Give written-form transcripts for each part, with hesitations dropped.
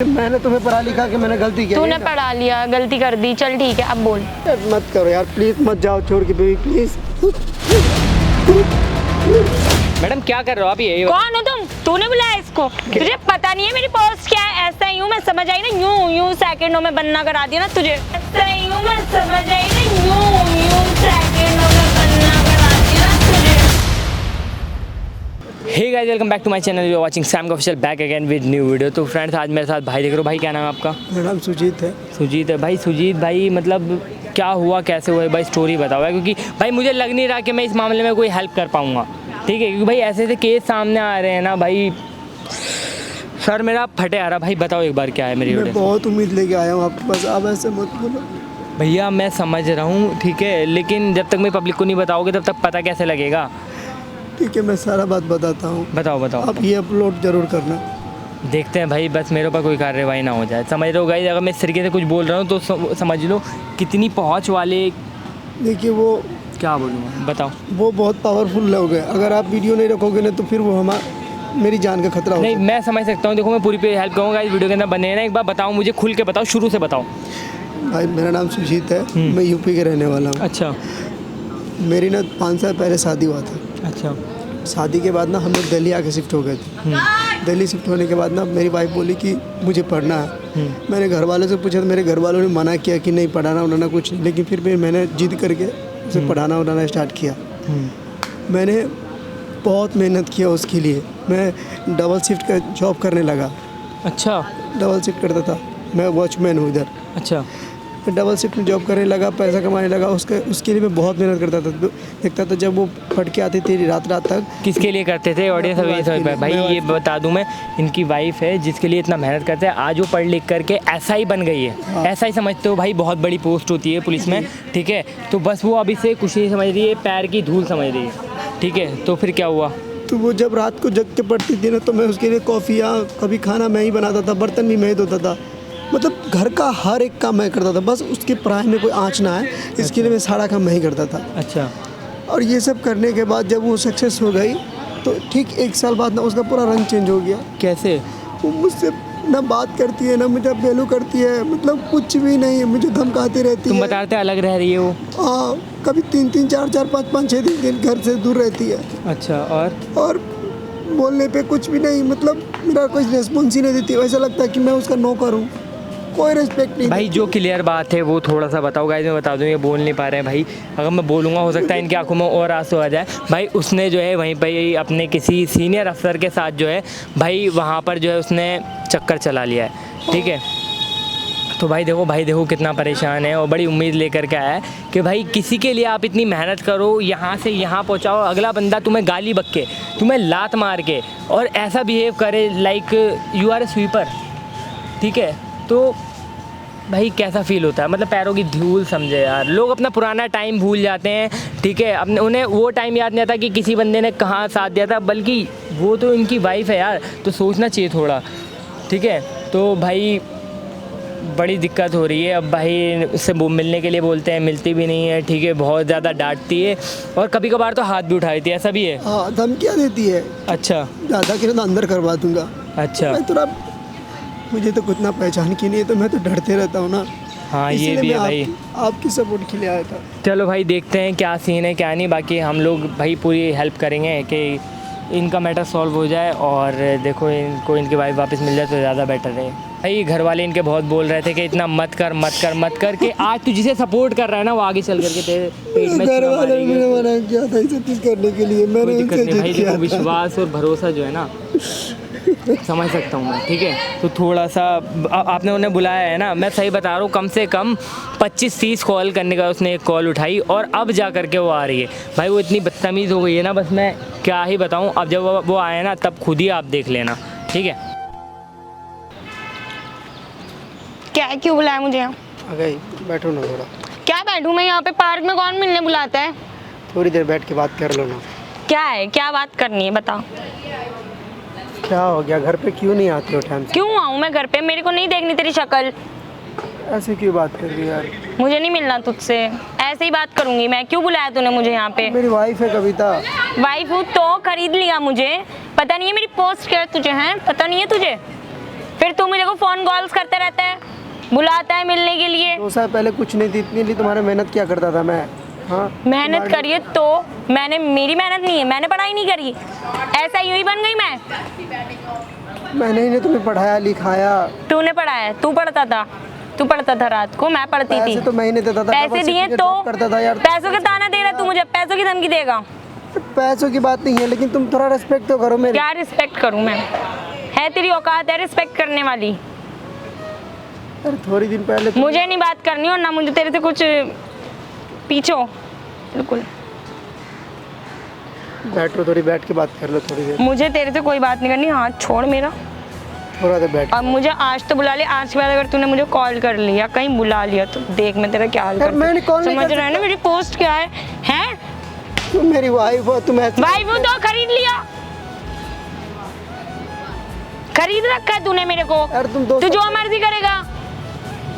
मैंने तुम्हें पढ़ा लिखा के मैंने गलती की? तूने पढ़ा लिया, गलती कर दी, चल ठीक है अब बोल। मत करो यार प्लीज, मत जाओ छोड़ के बेबी प्लीज। मैडम क्या कर रहे हो आप? ये कौन हो तुम? तूने बुलाया इसको? तुझे पता नहीं है मेरी पोस्ट क्या है? ऐसा ही हूँ मैं, समझ आई ना? यूं सेकंडों में बनना करा दिया ना तुझे। ऐसा ही हूँ मैं, समझ आई ना? यूं सेकंडों में बनना करा दिया ना तुझे। Hey guys, welcome back to my channel. You are watching Sam official back again with new video. तो फ्रेंड्स आज मेरे साथ भाई देख रहे हो। भाई क्या नाम है आपका? मेरा नाम सुजीत है। सुजीत है भाई। सुजीत भाई मतलब क्या हुआ, कैसे हुआ भाई? स्टोरी बताओ भाई, क्योंकि भाई मुझे लग नहीं रहा कि मैं इस मामले में कोई हेल्प कर पाऊँगा, ठीक है? क्योंकि भाई ऐसे ऐसे केस सामने आ रहे हैं ना भाई, सर मेरा फटे आ रहा। भाई बताओ एक बार क्या है मेरी मैं बहुत उम्मीद लेके आया हूँ आपके पास, आप ऐसे मत बोलो। भैया मैं समझ रहा हूँ, ठीक है, लेकिन जब तक मैं पब्लिक को नहीं बताओगे तब तक पता कैसे लगेगा? ठीक है मैं सारा बात बताता हूँ, बताओ बताओ। आप ये अपलोड जरूर करना। देखते हैं भाई, बस मेरे ऊपर कोई कार्रवाई ना हो जाए, समझ रहे हो गाइस? अगर मैं इस तरीके से कुछ बोल रहा हूँ तो समझ लो कितनी पहुँच वाले। देखिए वो क्या बोलूँ बताओ। वो बहुत पावरफुल लोग हैं, अगर आप वीडियो नहीं रखोगे ना तो फिर वो मेरी जान का खतरा हो नहीं सकता मैं समझ सकता हूँ, देखो मैं पूरी हेल्प करूँगा इस वीडियो के अंदर बने ना। एक बार बताओ मुझे, खुल के बताओ, शुरू से बताओ। है। भाई मेरा नाम सुजीत है, मैं यूपी के रहने वाला हूँ। अच्छा मेरी ना 5 साल पहले शादी हुआ था। अच्छा। शादी के बाद ना हम लोग दिल्ली आके शिफ्ट हो गए थे। दिल्ली शिफ्ट होने के बाद ना मेरी वाइफ बोली कि मुझे पढ़ना है। मैंने घर वालों से पूछा तो मेरे घर वालों ने मना किया कि नहीं पढ़ाना उड़ाना कुछ नहीं, लेकिन फिर भी मैंने जिद करके उसे पढ़ाना उड़ाना स्टार्ट किया। मैंने बहुत मेहनत किया उसके लिए। मैं डबल शिफ्ट का जॉब करने लगा। अच्छा डबल शिफ्ट करता था, मैं वॉचमैन हूँ इधर। अच्छा। मैं डबल शिफ्ट में जॉब करने लगा, पैसा कमाने लगा। उसके लिए मैं बहुत मेहनत करता था। देखता था जब वो पढ़ के आती थी रात रात तक। किसके लिए करते थे ऑडियंस? भाई ये बता दूं मैं, इनकी वाइफ है जिसके लिए इतना मेहनत करते हैं, आज वो पढ़ लिख करके ऐसा ही बन गई है। ऐसा ही समझते हो भाई, बहुत बड़ी पोस्ट होती है पुलिस में, ठीक है? तो बस वो अभी से कुछ नहीं समझ रही है, पैर की धूल समझ रही है, ठीक है? तो फिर क्या हुआ? तो वो जब रात को जग के पढ़ती थी ना तो मैं उसके लिए कॉफ़ी या कभी खाना मैं ही बनाता था, बर्तन भी मैं ही धोता था। मतलब घर का हर एक काम मैं करता था, बस उसके पढ़ाई में कोई आँच ना आए इसके लिए मैं सारा काम मैं ही करता था। अच्छा। और ये सब करने के बाद जब वो सक्सेस हो गई तो ठीक 1 साल बाद ना उसका पूरा रंग चेंज हो गया। कैसे? वो मुझसे ना बात करती है ना मुझे वैल्यू करती है, मतलब कुछ भी नहीं है, मुझे धमकाती रहती तुम है। बता रहे थे अलग रह रही है वो? हाँ, कभी 3-3 4-4 5-5 6 दिन घर से दूर रहती है। अच्छा। और बोलने पे कुछ भी नहीं, मतलब मेरा कोई रिस्पॉन्स ही नहीं देती। ऐसा लगता है कि मैं उसका नौकर हूँ, कोई रिस्पेक्ट नहीं भाई। जो क्लियर बात है वो थोड़ा सा बताओ गाइस। मैं बता दूं ये बोल नहीं पा रहे हैं भाई, अगर मैं बोलूँगा हो सकता है इनकी आंखों में और आंसू आ जाए। भाई उसने जो है वहीं पर अपने किसी सीनियर अफसर के साथ जो है भाई वहाँ पर जो है उसने चक्कर चला लिया है, ठीक है? तो भाई देखो कितना परेशान है और बड़ी उम्मीद लेकर के आया है कि भाई किसी के लिए आप इतनी मेहनत करो, यहाँ से यहाँ पहुँचाओ, अगला बंदा तुम्हें गाली बक के, तुम्हें लात मार के और ऐसा बिहेव करे like you are a sweeper, ठीक है? तो भाई कैसा फील होता है? मतलब पैरों की धूल समझे यार। लोग अपना पुराना टाइम भूल जाते हैं, ठीक है? अपने उन्हें वो टाइम याद नहीं आता कि किसी बंदे ने कहाँ साथ दिया था, बल्कि वो तो इनकी वाइफ है यार, तो सोचना चाहिए थोड़ा, ठीक है? तो भाई बड़ी दिक्कत हो रही है। अब भाई उससे मिलने के लिए बोलते हैं, मिलती भी नहीं है, ठीक है? बहुत ज़्यादा डांटती है और कभी कभार तो हाथ भी उठा देती है, ऐसा भी है? हाँ, धमकियाँ देती है। अच्छा। ज़्यादा के तो अंदर करवा दूंगा। अच्छा। मैं थोड़ा, मुझे तो कुछ ना पहचान की नहीं है तो मैं तो डरते रहता हूँ ना। हाँ ये भी है भाई। आपकी सपोर्ट के लिए आया था। चलो भाई देखते हैं क्या सीन है क्या नहीं। बाकी हम लोग भाई पूरी हेल्प करेंगे कि इनका मैटर सॉल्व हो जाए और देखो इनको इनकी वाइफ वापस मिल जाए तो ज़्यादा बेटर है। भाई घर वाले इनके बहुत बोल रहे थे कि इतना मत कर कि आज तू जिसे सपोर्ट कर रहा है ना वो आगे चल करके तेरे पेट में घर वाले ने मना किया था इसे कुछ करने के लिए, मैंने उनसे जिद भाई किया देखो विश्वास और भरोसा जो है ना समझ सकता हूँ मैं, ठीक है? तो थोड़ा सा आपने उन्हें बुलाया है ना, मैं सही बता रहा हूँ, कम से कम 25-30 कॉल करने का उसने एक कॉल उठाई और अब जा करके वो आ रही है। भाई वो इतनी बदतमीज़ हो गई है ना, बस मैं क्या ही बताऊँ। अब जब वो आए ना तब खुद ही आप देख लेना, ठीक है? क्या क्यों बुलाया मुझे यहाँ? अगर बैठो ना थोड़ा। क्या बैठूं मैं यहाँ पे? पार्क में कौन मिलने बुलाता है? थोड़ी देर बैठ के बात कर लो ना। क्या है, क्या बात करनी है बताओ? क्या हो गया, घर पे क्यों नहीं आते हो टाइम से? क्यों आऊँ मैं घर पे? मेरे को नहीं देखनी तेरी शक्ल। ऐसे क्यों बात कर रही है यार? मुझे नहीं मिलना तुझसे, ऐसे ही बात करूंगी मैं। क्यों बुलाया तूने मुझे यहाँ पे? मेरी वाइफ है कविता। वाइफ हूँ तो खरीद लिया मुझे? पता नहीं है मेरी पोस्ट क्या है तुझे? हैं पता नहीं है तुझे? फिर तू मुझे को फोन कॉल्स करते रहता है, बुलाता है मिलने के लिए। 2 साल पहले कुछ नहीं थी, इतनी लिए तुम्हारा मेहनत क्या करता था मैं। हाँ मेहनत करिए तो मैंने, मेरी मेहनत नहीं है, मैंने पढ़ाई नहीं करी, ऐसा यूं ही बन गई मैं। मैंने ही नहीं तुम्हें पढ़ाया लिखाया। तूने पढ़ाया, तू पढ़ता था, तू पढ़ता था रात को, मैं पढ़ती थी। पैसे तो मैं ही नहीं देता था, पैसे दिए तो करता था यार। पैसों का ताना दे रहा तू मुझे, पैसों की धमकी देगा। पैसों की बात नहीं है, लेकिन तुम थोड़ा रिस्पेक्ट तो करो मेरी। क्या रिस्पेक्ट करूं मैं? है तेरी औकात है रिस्पेक्ट करने वाली? अरे थोड़ी दिन पहले मुझे नहीं बात करनी और ना मुझे तेरे से कुछ पीछो, बिल्कुल। बैठो, थोड़ी बैठ के बात कर लो थोड़ी देर। मुझे तेरे से कोई बात नहीं करनी, हाथ छोड़ मेरा। थोड़ा देर बैठ। अब मुझे आज तो बुला ले, आज के बाद अगर तूने मुझे कॉल कर लिया, कहीं बुला लिया तो देख मैं तेरा क्या हाल यार मैंने कॉल करती नहीं समझ कर रहा है ना मेरी पोस्ट क्या है? हैं? तुम मेरी वाइफ हो, तुम ऐसे भाई वो तो खरीद लिया, खरीद रखा है तूने मेरे को। यार तुम दोस्त तू जो मर्जी करेगा।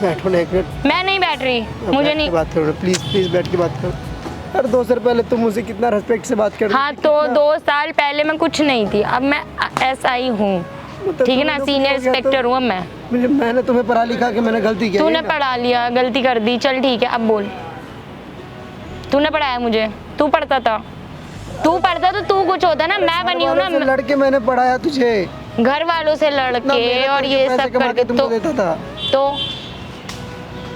बैठो ना एक मिनट, मैं नहीं बैठ रही, मुझे नहीं। बात करो प्लीज, प्लीज बैठ के बात करो। यार 2 साल पहले तुम मुझसे कितना रिस्पेक्ट से बात कर। हाँ तो 2 साल पहले मैं कुछ नहीं थी, अब मैं SI हूँ, ठीक है ना, सीनियर इंस्पेक्टर हूँ अब मैं। मैंने तुम्हें पढ़ा लिखा के मैंने गलती की। तूने पढ़ा लिया, गलती कर दी, चल ठीक है अब बोल। तूने पढ़ाया मुझे, तू पढ़ता था, तू पढ़ता तो तू कुछ होता ना, मैं बनी हूँ ना। लड़के मैंने पढ़ाया तुझे, घर वालों से लड़के और ये सब करके तुमको देता था। तो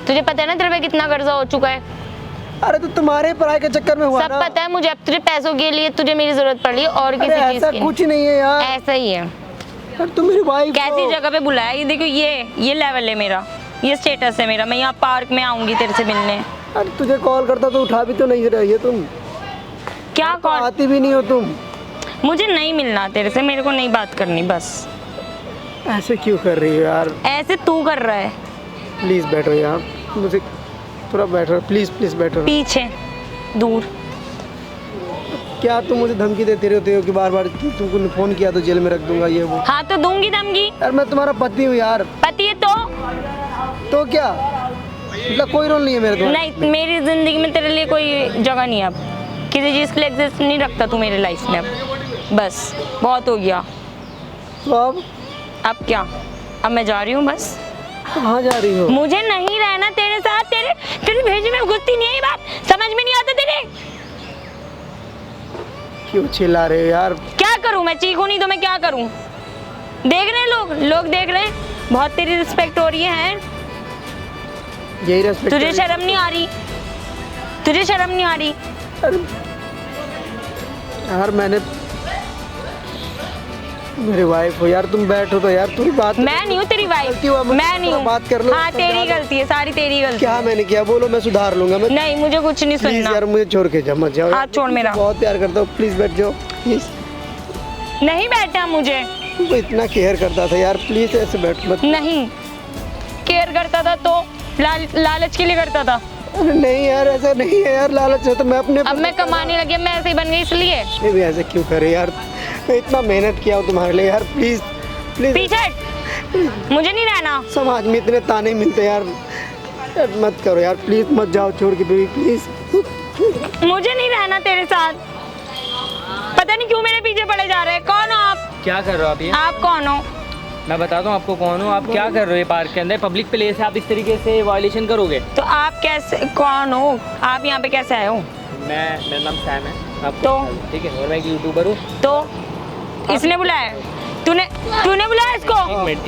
तुझे पता है ना तेरे पे कितना कर्जा हो चुका है? अरे तो तुम्हारे पढ़ाई के चक्कर में हुआ सब ना। पता है मुझे, अब तुझे पैसों के लिए तुझे मेरी जरूरत पड़ी और किसी चीज ऐसा की कुछ नहीं है यार। ऐसा ही है। यार तुम मेरी वाइफ कैसी जगह पे बुलाया? ये देखो, ये लेवल है मेरा, ये स्टेटस है मेरा। मैं यहाँ पार्क में आऊंगी तेरे से मिलने। अरे तुझे कॉल करता तो उठा भी तो नहीं रही है तुम। क्या तो कॉल? आती भी नहीं हो तुम। मुझे नहीं मिलना तेरे से, मेरे को नहीं बात करनी बस। ऐसे क्यों कर रही हो यार? ऐसे तू कर रहा है। प्लीज बैठो यार, मुझे थोड़ा बैठो प्लीज, प्लीज बैठो। पीछे दूर। क्या तुम मुझे धमकी देते रहते हो कि बार बार तुमको फोन किया तो जेल में रख दूंगा ये वो? हाँ तो दूंगी धमकी। यार मैं तुम्हारा पति हूँ यार। पति है तो क्या मतलब कोई रोल नहीं है मेरे तुम्हारे? नहीं, मेरी जिंदगी में तेरे लिए कोई जगह नहीं है अब। किसी चीज के लिए एग्जिस्ट नहीं रखता तू मेरे लाइफ में अब। बस बहुत हो गया। तो अब क्या? अब मैं जा रही हूँ बस। कहाँ जा रही हो? मुझे नहीं रहना तेरे साथ। तेरे भेजे में घुसती नहीं है ये बात, समझ में नहीं आता तेरे। क्यों चिल्ला रहे हो यार? क्या करूं मैं? चीखूं नहीं तो मैं क्या करूं? देख रहे हैं लोग देख रहे हैं। बहुत तेरी रिस्पेक्ट हो रही है। यही रिस्पेक्ट। तुझे शर्म नहीं आ रही? तुझे शर्म नहीं आ रही? यार मैंने, मेरी वाइफ हो यार, तुम बैठो तो यार। तुम बात, मैं नहीं हूँ तेरी वाइफ, मैं नहीं हूँ। बात कर लो। हाँ तेरी गलती है, सारी तेरी गलती। क्या मैंने किया बोलो, मैं सुधार लूंगा। मैं नहीं, मुझे कुछ नहीं प्लीज सुनना। यार मुझे छोड़ के जा, मत जाओ। हाथ छोड़ मेरा। बहुत प्यार करता हूँ, प्लीज बैठ जाओ प्लीज। नहीं बैठा मुझे। वो इतना केयर करता था यार, प्लीज ऐसे बैठ मत। नहीं केयर करता था तो लालच के लिए करता था। अरे नहीं यार, ऐसा नहीं है यार, लालच है तो मैं अपने। अब मैं कमाने लगी, मैं ऐसे ही बन गई इसलिए। ये भी ऐसे क्यों करे यार? मैं इतना मेहनत किया हूँ तुम्हारे लिए यार, प्लीज प्लीज। पीछे मुझे नहीं रहना। समाज में इतने ताने मिलते यार, यार मत करो यार, प्लीज मत जाओ छोड़ के बेबी, प्लीज। मुझे नहीं रहना तेरे साथ। पता नहीं क्यों मेरे पीछे पड़े जा रहे हैं। कौन हो आप? क्या कर रहे हो आप? ये आप कौन हो? मैं बताता हूँ आपको कौन हूँ। आप क्या कर रहे हो? ये पार्क के अंदर पब्लिक प्लेस है, आप इस तरीके से वायलेशन करोगे? तो आप कैसे, कौन हो आप? यहाँ पे कैसे आए हो? मेरा नाम सैम है। आप तो? ठीक है, और मैं एक यूट्यूबर हूँ। तो इसने बुलाया? तूने बुलाया इसको?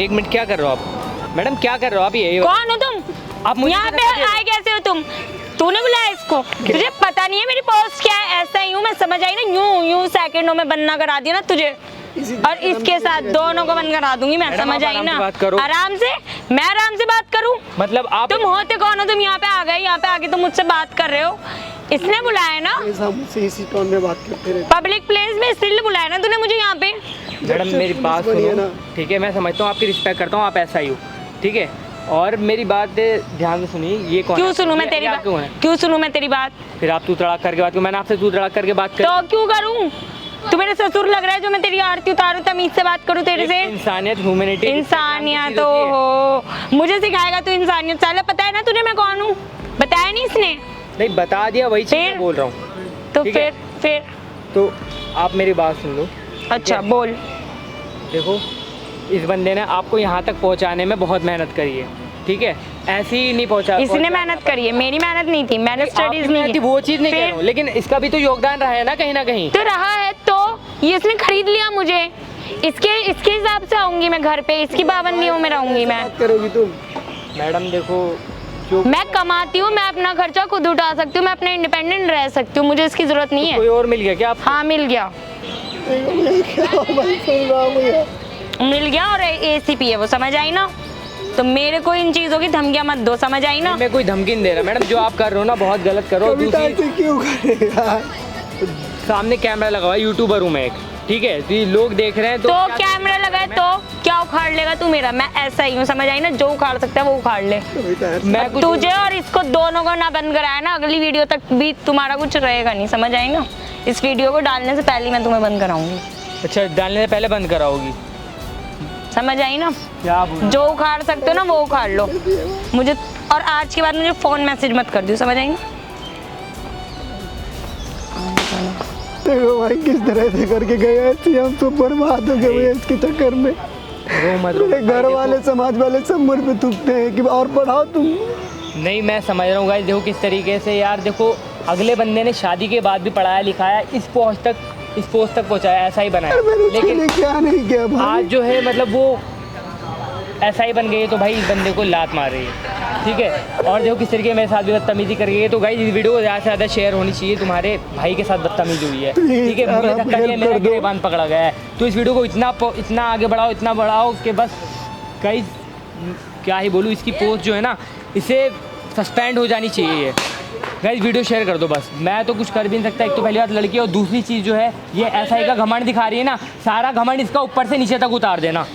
एक मिनट, क्या कर रहे हो आप? मैडम क्या कर रहे हो आप? ये कौन हो तुम? आप मुझे यहाँ पे आए कैसे हो तुम? तूने बुलाया इसको? तुझे पता नहीं है मेरी पोस्ट क्या है? ऐसा ही हूँ मैं, समझ आई ना? यूं सेकंडों में बनना करा दिया ना तुझे, और इसके साथ दोनों को बंद करा दूंगी मैं, समझ आई ना? आराम से, मैं आराम से बात करूं? मतलब आप, तुम होते कौन हो? तुम यहाँ पे आ गए, यहाँ पे आके तुम मुझसे बात कर रहे हो। इसने बुलाया ना? मुझसे इसी टोन में बात करते रहे। पब्लिक प्लेस में इसलिए बुलाया ना तूने मुझे यहाँ पे? मैडम मेरी बात सुनो, ठीक है? मैं समझता हूँ, आपकी रिस्पेक्ट करता हूँ, आप ऐसा ही हो, ठीक है? और मेरी बात ध्यान से सुनिए। ये कौन? क्यों सुनूं मैं तेरी बात? क्यों सुनूं मैं तेरी बात? फिर आप तू तड़ाक करके बात करो। मैंने आपसे तू तड़ाक करके बात करी तो क्यों करूं? तू मेरे ससुर लग रहा है जो मैं तेरी आरती उतारूं, तमीज से बात करूं तेरे से? इंसानियत, ह्यूमैनिटी। इंसानियत तो हो, मुझे सिखाएगा तू इंसानियत? साला पता है ना तुझे मैं कौन हूँ? बताया नहीं इसने? नहीं बता दिया, वही चीज़ बोल रहा हूँ। तो फिर तो आप मेरी बात सुन लो। अच्छा बोल। देखो इस बंदे ने आपको यहाँ तक पहुँचाने में बहुत मेहनत करी है, ठीक है, ऐसे ही नहीं पहुँचा। इसने मेहनत करी है, मेरी मेहनत नहीं थी, मैंने स्टडीज नहीं की। वो चीज़ नहीं कह रहा हूँ, लेकिन इसका भी तो योगदान रहा है ना कहीं। तो रहा है, तो ये इसने खरीद लिया मुझे, इसके हिसाब से आऊंगी मैं घर पे, इसकी पाबंदियों में रहूंगी मैं। बात करोगी तुम? मैडम देखो, जो मैं कमाती हूँ, मैं अपना खर्चा खुद उठा सकती हूँ, मैं अपने इंडिपेंडेंट रह सकती हूँ, मुझे इसकी जरूरत नहीं है। कोई और मिल गया क्या आपको? हाँ मिल गया, मिल गया और ACP है वो, समझ आई ना? तो मेरे को इन चीजों की धमकियां मत दो, समझ आई ना? मैं कोई धमकी नहीं दे रहा मैडम, जो आप कर रहे हो ना बहुत गलत कर रहे हो। कविता ऐसे क्यों करेगा? सामने कैमरा लगा हुआ है, यूट्यूबर हूँ मैं एक, ठीक है, तो ये लोग देख रहे हैं तो कैमरा लगा है तो क्या उखाड़ लेगा तू मेरा? मैं ऐसा ही हूँ, समझ आई ना? जो उखाड़ सकता है वो उखाड़ ले। मैं कुछ तुझे और इसको दोनों को ना बंद कराया ना, अगली वीडियो तक भी तुम्हारा कुछ रहेगा नहीं, समझ आई ना? इस वीडियो को डालने से पहले मैं तुम्हें बंद कराऊंगी। अच्छा, डालने से पहले बंद कराओगी? समझ आई ना? क्या बोल? जो उखाड़ सकते हो ना वो उखाड़ लो मुझे, और आज के बाद मुझे फोन मैसेज मत कर दियो, समझ आई ना? देखो भाई किस तरह से करके गए, ऐसे हम सब बर्बाद हो गए इसके चक्कर में। मेरे घर वाले समाज वाले सब मुझ पे थूकते हैं कि और पढ़ाओ तुम। नहीं, मैं समझ रहा हूँ गाइस, देखो किस तरीके से यार, देखो अगले बंदे ने शादी के बाद भी पढ़ाया लिखाया, इस पोस्ट तक पहुँचाया, ऐसा ही बनाया, लेकिन क्या नहीं किया भाई? आज जो है मतलब वो ऐसा ही बन गई, तो भाई इस बंदे को लात मार रही है, ठीक है। और देखो किस तरीके मेरे साथ भी बदतमीजी कर गई है, तो गाइस इस वीडियो को ज़्यादा से ज़्यादा शेयर होनी चाहिए। तुम्हारे भाई के साथ बदतमीजी हुई है, ठीक है, मुझे धक्का दिया, मेरा गिरेबान पकड़ा गया है, तो इस वीडियो को इतना आगे बढ़ाओ कि बस गाइस क्या ही बोलूँ, इसकी पोस्ट जो है ना इसे सस्पेंड हो जानी चाहिए। गाइस वीडियो शेयर कर दो बस, मैं तो कुछ कर भी नहीं सकता। एक तो पहली बात लड़की, और दूसरी चीज़ जो है ये SI का घमंड दिखा रही है ना, सारा घमंड इसका ऊपर से नीचे तक उतार देना।